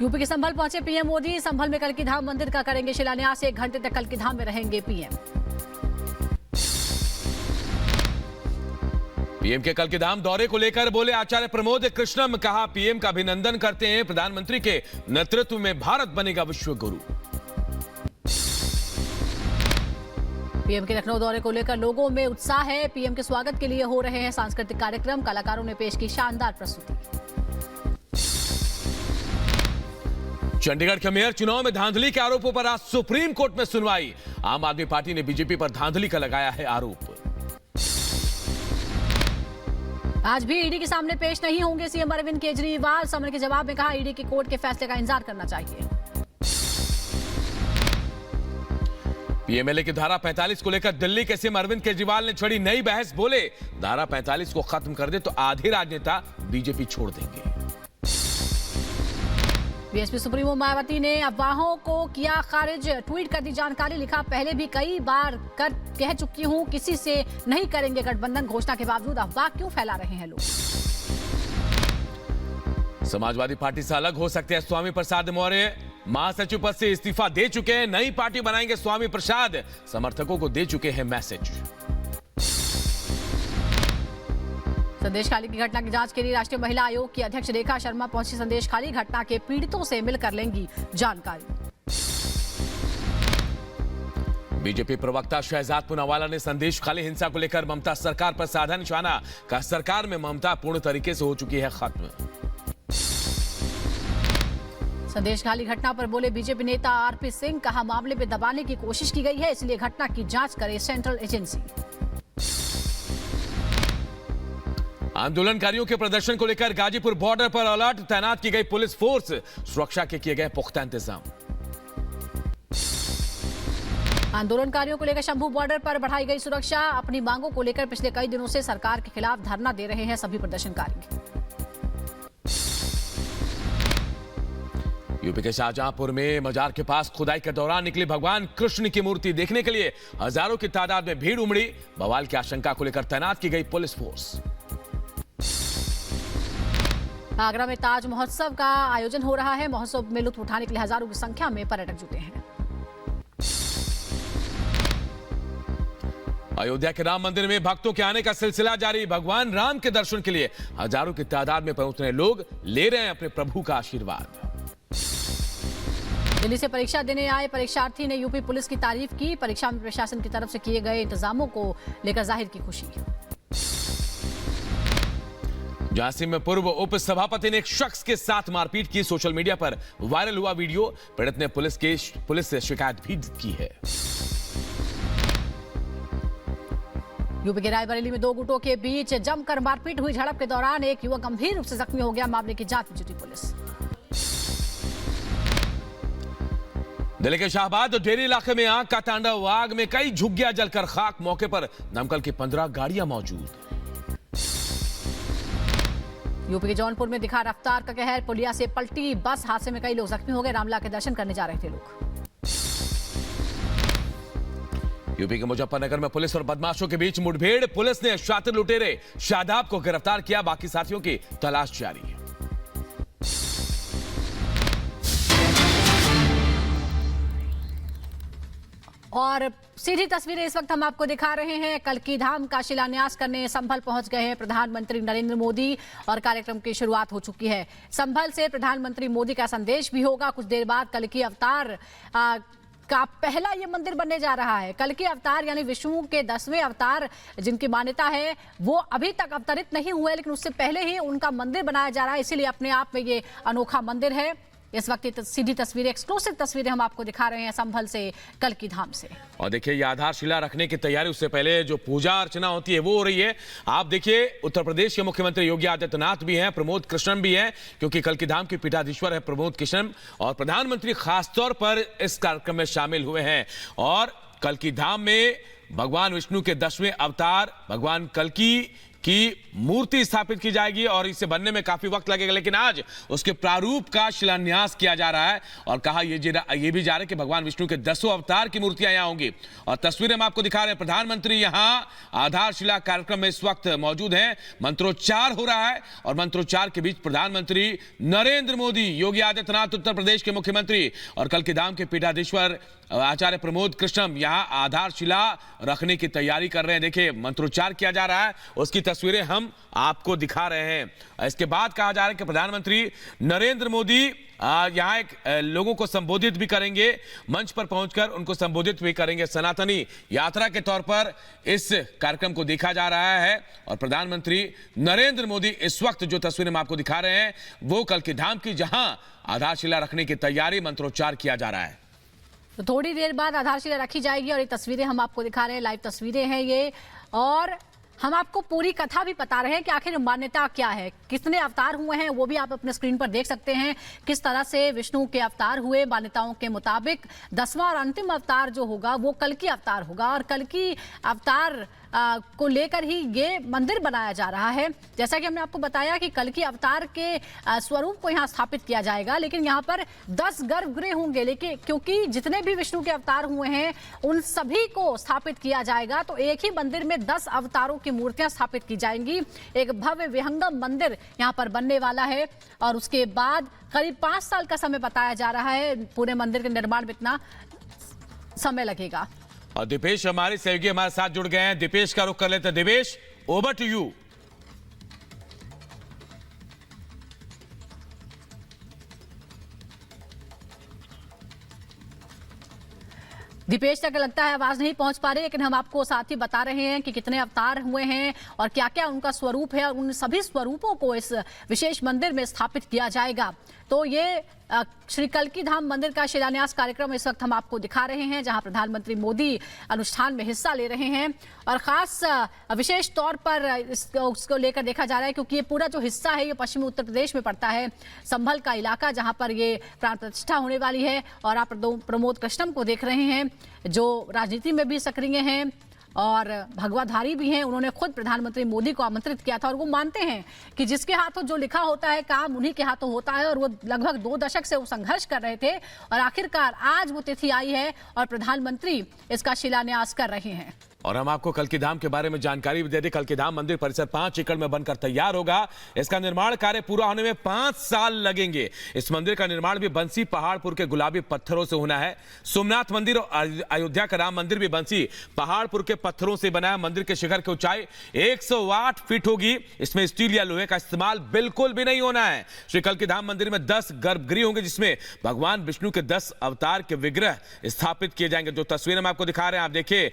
UP के संभल पहुंचे PM Modi. संभल में कल की धाम मंदिर का करेंगे शिलान्यास। 1 घंटे तक कल की धाम में रहेंगे पीएम। पीएम के कल के धाम दौरे को लेकर बोले आचार्य प्रमोद कृष्णम। कहा पीएम का अभिनंदन करते हैं, प्रधानमंत्री के नेतृत्व में भारत बनेगा विश्व गुरु। पीएम के लखनऊ दौरे को लेकर लोगों में उत्साह है। पीएम के स्वागत के लिए हो रहे हैं सांस्कृतिक कार्यक्रम। कलाकारों ने पेश की शानदार प्रस्तुति। चंडीगढ़ के मेयर चुनाव में धांधली के आरोपों पर आज सुप्रीम कोर्ट में सुनवाई। आम आदमी पार्टी ने बीजेपी पर धांधली का लगाया है आरोप। आज भी ईडी के सामने पेश नहीं होंगे सीएम अरविंद केजरीवाल। समन के जवाब में कहा ईडी की कोर्ट के फैसले का इंतजार करना चाहिए। पीएमएलए की धारा 45 को लेकर दिल्ली के सीएम अरविंद केजरीवाल ने छड़ी नई बहस। बोले धारा 45 को खत्म कर दे तो आधे राजनेता बीजेपी छोड़ देंगे। बीएसपी सुप्रीमो मायावती ने अफवाहों को किया खारिज। ट्वीट कर दी जानकारी। लिखा पहले भी कई बार कह चुकी हूं किसी से नहीं करेंगे गठबंधन। घोषणा के बावजूद अफवाह क्यों फैला रहे हैं लोग। समाजवादी पार्टी से अलग हो सकते हैं स्वामी प्रसाद मौर्य। महासचिव पद से इस्तीफा दे चुके हैं, नई पार्टी बनाएंगे स्वामी प्रसाद। समर्थकों को दे चुके हैं मैसेज। संदेश खाली की घटना की जांच के लिए राष्ट्रीय महिला आयोग की अध्यक्ष रेखा शर्मा पहुंची संदेश खाली। घटना के पीड़ितों से मिलकर लेंगी जानकारी। बीजेपी प्रवक्ता शहजाद पूनावाला ने संदेश खाली हिंसा को लेकर ममता सरकार पर साधा निशाना। कहा सरकार में ममता पूर्ण तरीके से हो चुकी है खत्म। संदेश खाली घटना पर बोले बीजेपी नेता आरपी सिंह। कहा मामले में दबाने की कोशिश की गई है, इसलिए घटना की जांच करे सेंट्रल एजेंसी। आंदोलनकारियों के प्रदर्शन को लेकर गाजीपुर बॉर्डर पर अलर्ट। तैनात की गई पुलिस फोर्स। सुरक्षा के किए गए पुख्ता इंतजाम। आंदोलनकारियों को लेकर शंभू बॉर्डर पर बढ़ाई गई सुरक्षा। अपनी मांगों को लेकर पिछले कई दिनों से सरकार के खिलाफ धरना दे रहे हैं सभी प्रदर्शनकारी। यूपी के शाहजहांपुर में मजार के पास खुदाई के दौरान निकली भगवान कृष्ण की मूर्ति देखने के लिए हजारों की तादाद में भीड़ उमड़ी। बवाल की आशंका को लेकर तैनात की गई पुलिस फोर्स। आगरा में ताज महोत्सव का आयोजन हो रहा है। महोत्सव में लुत्फ उठाने के लिए हजारों की संख्या में पर्यटक जुटे हैं। अयोध्या के राम मंदिर में भक्तों के आने का सिलसिला जारी। भगवान राम के दर्शन के लिए हजारों की तादाद में पहुंचने लोग ले रहे हैं अपने प्रभु का आशीर्वाद। दिल्ली से परीक्षा देने आए परीक्षार्थी ने यूपी पुलिस की तारीफ की। परीक्षा में प्रशासन की तरफ से किए गए इंतजामों को लेकर जाहिर की खुशी। झांसी में पूर्व उप सभापति ने एक शख्स के साथ मारपीट की। सोशल मीडिया पर वायरल हुआ वीडियो। पीड़ित ने पुलिस से शिकायत भी की है। यूपी के रायबरेली में 2 गुटों के बीच जमकर मारपीट हुई। झड़प के दौरान एक युवक गंभीर रूप से जख्मी हो गया। मामले की जांच में जुटी पुलिस। दिल्ली के शाहबाद और डेरी इलाके में आग का तांडव। आग में कई झुग्गियां जलकर खाक। मौके पर दमकल की 15 गाड़ियां मौजूद। यूपी के जौनपुर में दिखा रफ्तार का कहर। पुलिया से पलटी बस। हादसे में कई लोग जख्मी हो गए। रामला के दर्शन करने जा रहे थे लोग। यूपी के मुजफ्फरनगर में पुलिस और बदमाशों के बीच मुठभेड़। पुलिस ने शातिर लुटेरे शादाब को गिरफ्तार किया। बाकी साथियों की तलाश जारी है। और सीधी तस्वीरें इस वक्त हम आपको दिखा रहे हैं। कल की धाम का शिलान्यास करने संभल पहुंच गए हैं प्रधानमंत्री नरेंद्र मोदी और कार्यक्रम की शुरुआत हो चुकी है। संभल से प्रधानमंत्री मोदी का संदेश भी होगा। कुछ देर बाद कल की अवतार का पहला ये मंदिर बनने जा रहा है। कल के अवतार यानी विष्णु के 10वें अवतार जिनकी मान्यता है वो अभी तक अवतरित नहीं हुए, लेकिन उससे पहले ही उनका मंदिर बनाया जा रहा है। इसीलिए अपने आप में ये अनोखा मंदिर है। इस वक्त सीधी तस्वीरें, एक्सक्लूसिव तस्वीरें हम आपको दिखा रहे हैं संभल से, कल की धाम से। और देखिए ये आधारशिला रखने की तैयारी, उससे पहले जो पूजा अर्चना होती है वो हो रही है। आप देखिए उत्तर प्रदेश के मुख्यमंत्री योगी आदित्यनाथ भी हैं, प्रमोद कृष्णम भी हैं, क्योंकि कल की धाम के पीठाधीश्वर है प्रमोद कृष्णम। और प्रधानमंत्री खासतौर पर इस कार्यक्रम में शामिल हुए हैं। और कल की धाम में भगवान विष्णु के 10वें अवतार भगवान कल्की की मूर्ति स्थापित की जाएगी और इसे बनने में काफी वक्त लगेगा, लेकिन आज उसके प्रारूप का शिलान्यास किया जा रहा है और कहा ये भी जा रहा है कि भगवान विष्णु के 10 अवतार की मूर्तियां यहां होंगी। और तस्वीरें हम आपको दिखा रहे हैं, प्रधानमंत्री यहां आधारशिला कार्यक्रम में इस वक्त मौजूद हैं। मंत्रोच्चार हो रहा है और मंत्रोच्चार के बीच प्रधानमंत्री नरेंद्र मोदी, योगी आदित्यनाथ उत्तर प्रदेश के मुख्यमंत्री और कल्किधाम के पीठाधीश्वर आचार्य प्रमोद कृष्णम यहां आधारशिला रखने की तैयारी कर रहे हैं। देखिए मंत्रोच्चार किया जा रहा है, उसकी तस्वीरें हम आपको दिखा रहे हैं। इसके बाद कहा जा रहा है कि प्रधानमंत्री नरेंद्र मोदी यहां एक लोगों को संबोधित भी करेंगे, मंच पर पहुंचकर उनको संबोधित भी करेंगे। सनातनी यात्रा के तौर पर इस कार्यक्रम को देखा जा रहा है और प्रधानमंत्री नरेंद्र मोदी इस वक्त जो तस्वीरें हम आपको दिखा रहे हैं वो कल्किधाम की, जहां आधारशिला रखने की तैयारी, मंत्रोच्चार किया जा रहा है। तो थोड़ी देर बाद आधारशिला रखी जाएगी और ये तस्वीरें हम आपको दिखा रहे हैं, लाइव तस्वीरें हैं ये, और हम आपको पूरी कथा भी बता रहे हैं कि आखिर मान्यता क्या है, कितने अवतार हुए हैं वो भी आप अपने स्क्रीन पर देख सकते हैं। किस तरह से विष्णु के अवतार हुए, मान्यताओं के मुताबिक 10वां और अंतिम अवतार जो होगा वो कल्कि अवतार होगा और कल्कि अवतार को लेकर ही ये मंदिर बनाया जा रहा है। जैसा कि हमने आपको बताया कि कल्कि अवतार के स्वरूप को यहाँ स्थापित किया जाएगा, लेकिन यहाँ पर 10 गर्भगृह होंगे, लेकिन क्योंकि जितने भी विष्णु के अवतार हुए हैं उन सभी को स्थापित किया जाएगा, तो एक ही मंदिर में 10 अवतारों की मूर्तियां स्थापित की जाएंगी। एक भव्य विहंगम मंदिर यहाँ पर बनने वाला है और उसके बाद करीब 5 साल का समय बताया जा रहा है। पूरे मंदिर के निर्माण में इतना समय लगेगा। और दीपेश हमारे सहयोगी हमारे साथ जुड़ गए हैं, दीपेश का रुख कर लेते हैं। Deepesh, over to you. Deepesh तक लगता है आवाज नहीं पहुंच पा रही, लेकिन हम आपको साथ ही बता रहे हैं कि कितने अवतार हुए हैं और क्या क्या उनका स्वरूप है और उन सभी स्वरूपों को इस विशेष मंदिर में स्थापित किया जाएगा। तो ये श्री कल्कि धाम मंदिर का शिलान्यास कार्यक्रम इस वक्त हम आपको दिखा रहे हैं, जहां प्रधानमंत्री मोदी अनुष्ठान में हिस्सा ले रहे हैं और खास विशेष तौर पर उसको लेकर देखा जा रहा है क्योंकि ये पूरा जो हिस्सा है ये पश्चिमी उत्तर प्रदेश में पड़ता है, संभल का इलाका जहां पर ये प्राण प्रतिष्ठा होने वाली है। और आप प्रमोद कृष्णम को देख रहे हैं जो राजनीति में भी सक्रिय हैं और भगवाधारी भी हैं। उन्होंने खुद प्रधानमंत्री मोदी को आमंत्रित किया था और वो मानते हैं कि जिसके हाथों जो लिखा होता है काम उन्हीं के हाथों होता है और वो लगभग 2 दशक से वो संघर्ष कर रहे थे और आखिरकार आज वो तिथि आई है और प्रधानमंत्री इसका शिलान्यास कर रहे हैं। और हम आपको कल्किधाम के बारे में जानकारी भी दे दें। कल्किधाम मंदिर परिसर 5 एकड़ में बनकर तैयार होगा। इसका निर्माण कार्य पूरा होने में 5 साल लगेंगे। इस मंदिर का निर्माण भी बंसी पहाड़पुर के गुलाबी पत्थरों से होना है। सोमनाथ मंदिर और अयोध्या का राम मंदिर भी बंसी पहाड़पुर के पत्थरों से बना है। मंदिर के शिखर की ऊंचाई 108 फीट होगी। इसमें स्टील या लोहे का इस्तेमाल बिल्कुल भी नहीं होना है। श्री कल्किधाम मंदिर में 10 गर्भगृह होंगे जिसमें भगवान विष्णु के 10 अवतार के विग्रह स्थापित किए जाएंगे। जो तस्वीरें हम आपको दिखा रहे हैं, आप देखिए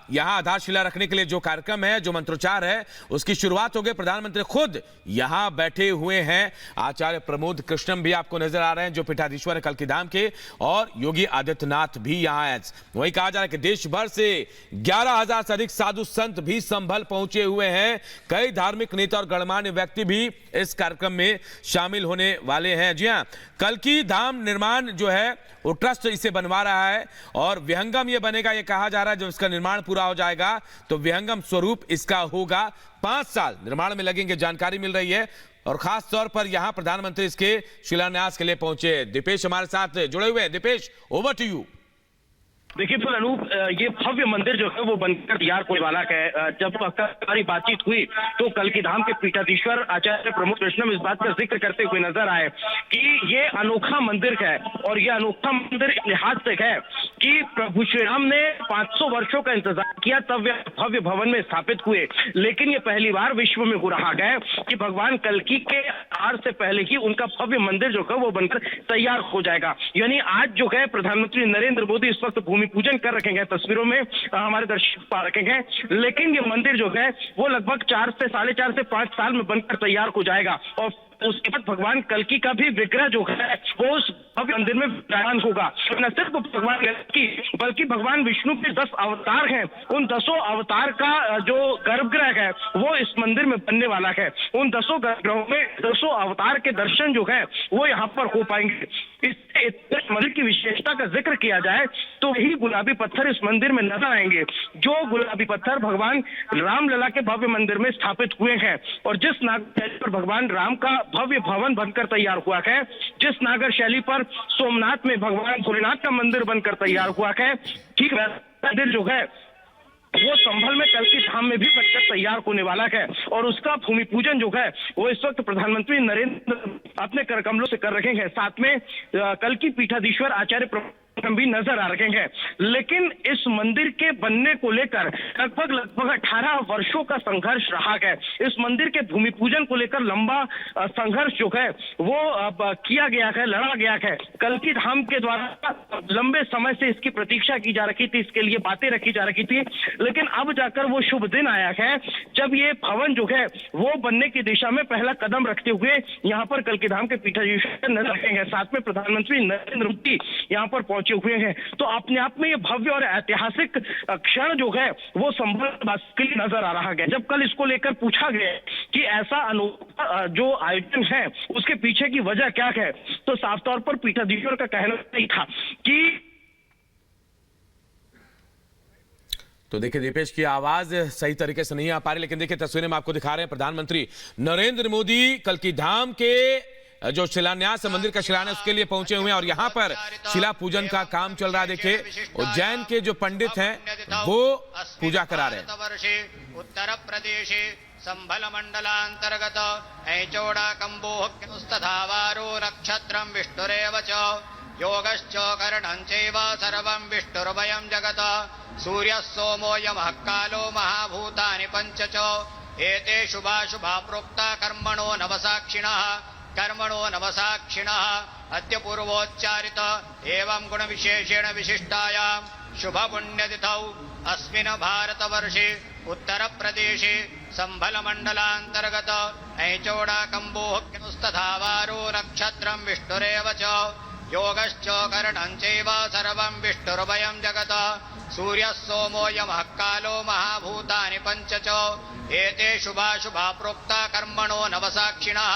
यहां आधारशिला रखने के लिए जो कार्यक्रम है, जो मंत्रोच्चार है, उसकी शुरुआत हो गई। प्रधानमंत्री खुद यहां बैठे हुए हैं। आचार्य प्रमोद कृष्णम भी आपको नजर आ रहे हैं जो पीठाधीश्वर है कल्किधाम के, और योगी आदित्यनाथ भी यहां है। वही कहा जा रहा है कि देश भर से 11,000 से अधिक साधु संत भी संभल पहुंचे हुए हैं। कई धार्मिक नेता और गणमान्य व्यक्ति भी इस कार्यक्रम में शामिल होने वाले हैं। जी हां, कल्कि धाम निर्माण जो है वो ट्रस्ट इसे बनवा रहा है और विहंगम ये बनेगा। ये कहा जा रहा है जब इसका निर्माण पूरा हो जाएगा तो विहंगम स्वरूप इसका होगा। 5 साल निर्माण में लगेंगे, जानकारी मिल रही है। और खास तौर पर यहां प्रधानमंत्री इसके शिलान्यास के लिए पहुंचे। दीपेश हमारे साथ जुड़े हुए हैं। Deepesh, over to you. देखिए फिर अनूप, ये भव्य मंदिर जो है वो बनकर तैयार होने वाला है। जब हमारी बातचीत हुई तो कल्किधाम के पीठाधीश्वर आचार्य प्रमोद कृष्णम इस बात का जिक्र करते हुए नजर आए कि ये अनोखा मंदिर है और ये अनोखा मंदिर इस लिहाज से है कि प्रभु श्री राम ने 500 वर्षों का इंतजार किया तब भव्य भवन में स्थापित हुए, लेकिन ये पहली बार विश्व में हो रहा है कि भगवान कल्कि के आर से पहले ही उनका भव्य मंदिर जो है वो बनकर तैयार हो जाएगा। यानी आज जो है प्रधानमंत्री नरेंद्र मोदी इस वक्त भूमि पूजन कर रखे हैं, तस्वीरों में हमारे दर्शक पा रखे हैं, लेकिन ये मंदिर जो है वो लगभग 4 से 4.5 से 5 साल में बनकर तैयार हो जाएगा और उसके बाद भगवान कल्कि का भी विग्रह जो है वो उस भव्य मंदिर में विराजमान होगा। न सिर्फ भगवान कल्कि बल्कि भगवान विष्णु के 10 अवतार हैं, उन 10 अवतार का जो गर्भगृह है वो इस मंदिर में बनने वाला है। उन 10 गर्भगृहों में 10 अवतार के दर्शन जो है वो यहाँ पर हो पाएंगे। इस मंदिर की विशेषता का जिक्र किया जाए तो यही गुलाबी पत्थर इस मंदिर में नजर आएंगे, जो गुलाबी पत्थर भगवान रामलला के भव्य मंदिर में स्थापित हुए हैं। और जिस नागर शैली पर भगवान राम का भव्य भवन बनकर तैयार हुआ है, जिस नागर शैली पर सोमनाथ में भगवान भोलेनाथ का मंदिर बनकर तैयार हुआ है, ठीक वैसा मंदिर जो है वो संभल में कल की धाम में भी बनकर तैयार होने वाला है। और उसका भूमि पूजन जो है वो इस वक्त प्रधानमंत्री नरेंद्र अपने कर कमलों से कर रहे हैं। साथ में कल की पीठाधीश्वर आचार्य भी नजर आ रहे हैं। लेकिन इस मंदिर के बनने को लेकर लगभग 18 वर्षों का संघर्ष रहा है। इस मंदिर के भूमि पूजन को लेकर लंबा संघर्ष जो है वो किया गया है, लड़ा गया है। कल की धाम के द्वारा लंबे समय से इसकी प्रतीक्षा की जा रही थी, इसके लिए बातें रखी जा रही थी, लेकिन अब जाकर वो शुभ दिन आया है जब ये भवन जो है वो बनने की दिशा में पहला कदम रखते हुए यहाँ पर कल की धाम के पीठाधीश्वर नजर रहे हैं। साथ में प्रधानमंत्री नरेंद्र मोदी यहाँ पर पहुंचे हुए हैं। तो अपने आप में ये भव्य और ऐतिहासिक क्षण जो है वो संभल के लिए नजर आ रहा है। जब कल इसको लेकर पूछा गया कि ऐसा अनोखा जो आयोजन है उसके पीछे की वजह क्या है, तो साफ तौर पर पीठाधीश्वर का कहना नहीं था कि तो देखिए दीपेश की आवाज सही तरीके से नहीं आ पा रही, लेकिन देखिए तस्वीरें में आपको दिखा रहे हैं प्रधानमंत्री नरेंद्र मोदी कल की धाम के जो शिलान्यास मंदिर का शिलान्यास उसके लिए पहुंचे हुए हैं और यहां पर शिला पूजन का काम चल रहा है। देखिए उज्जैन के जो पंडित हैं वो पूजा करा रहे हैं। उत्तर प्रदेश संभल मंडलांतर्गत ऐचोड़ा कंबोहस्तधावारो नक्षत्रम विष्णुरेव च योगश्च करणं चैव सर्वं विष्णुर्भयं जगत सूर्यः सोमो यमः कालो महाभूतानि पञ्च च एते शुभाशुभा प्रोक्ता कर्मणो नवसाक्षिणः अद्य पूर्वोच्चारित एवं गुण विशेषेण विशिष्टायां शुभ पुण्यतिथौ अस्मिन् भारतवर्षे उत्तर प्रदेशे संभल मंडलांतर्गत ऐचोड़ा कंबोहस्तधावारो नक्षत्रं विष्णुरेव च योगश्च करणं चैव सर्वं विष्णुर्भयं जगत सूर्यः सोमो यमः कालो महाभूतानि पञ्च च एते शुभाशुभा प्रोक्ता कर्मणो नवसाक्षिणः।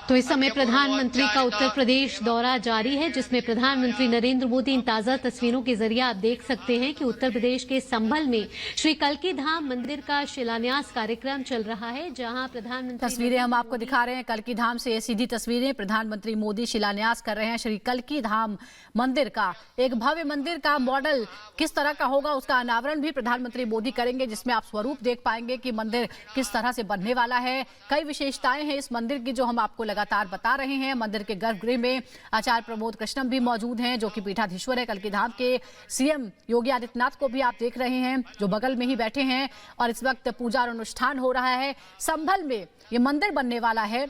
तो इस समय प्रधानमंत्री का उत्तर प्रदेश दौरा जारी है, जिसमें प्रधानमंत्री नरेंद्र मोदी इन ताजा तस्वीरों के जरिए आप देख सकते हैं कि उत्तर प्रदेश के संभल में श्री कल्की धाम मंदिर का शिलान्यास कार्यक्रम चल रहा है, जहां प्रधानमंत्री तस्वीरें हम आपको दिखा रहे हैं कल्की धाम से। ये सीधी तस्वीरें प्रधानमंत्री मोदी शिलान्यास कर रहे हैं श्री कल्की धाम मंदिर का। एक भव्य मंदिर का मॉडल किस तरह का होगा उसका अनावरण भी प्रधानमंत्री मोदी करेंगे, जिसमें आप स्वरूप देख पाएंगे कि मंदिर किस तरह से बनने वाला है। कई विशेषताएं हैं इस मंदिर की जो हम आपको लगातार बता रहे हैं। मंदिर के गर्भगृह में आचार्य प्रमोद कृष्णम भी मौजूद हैं, जो कि पीठाधीश्वर है कल्की धाम के। सीएम योगी आदित्यनाथ को भी आप देख रहे हैं जो बगल में ही बैठे हैं और इस वक्त पूजा और अनुष्ठान हो रहा है। संभल में ये मंदिर बनने वाला है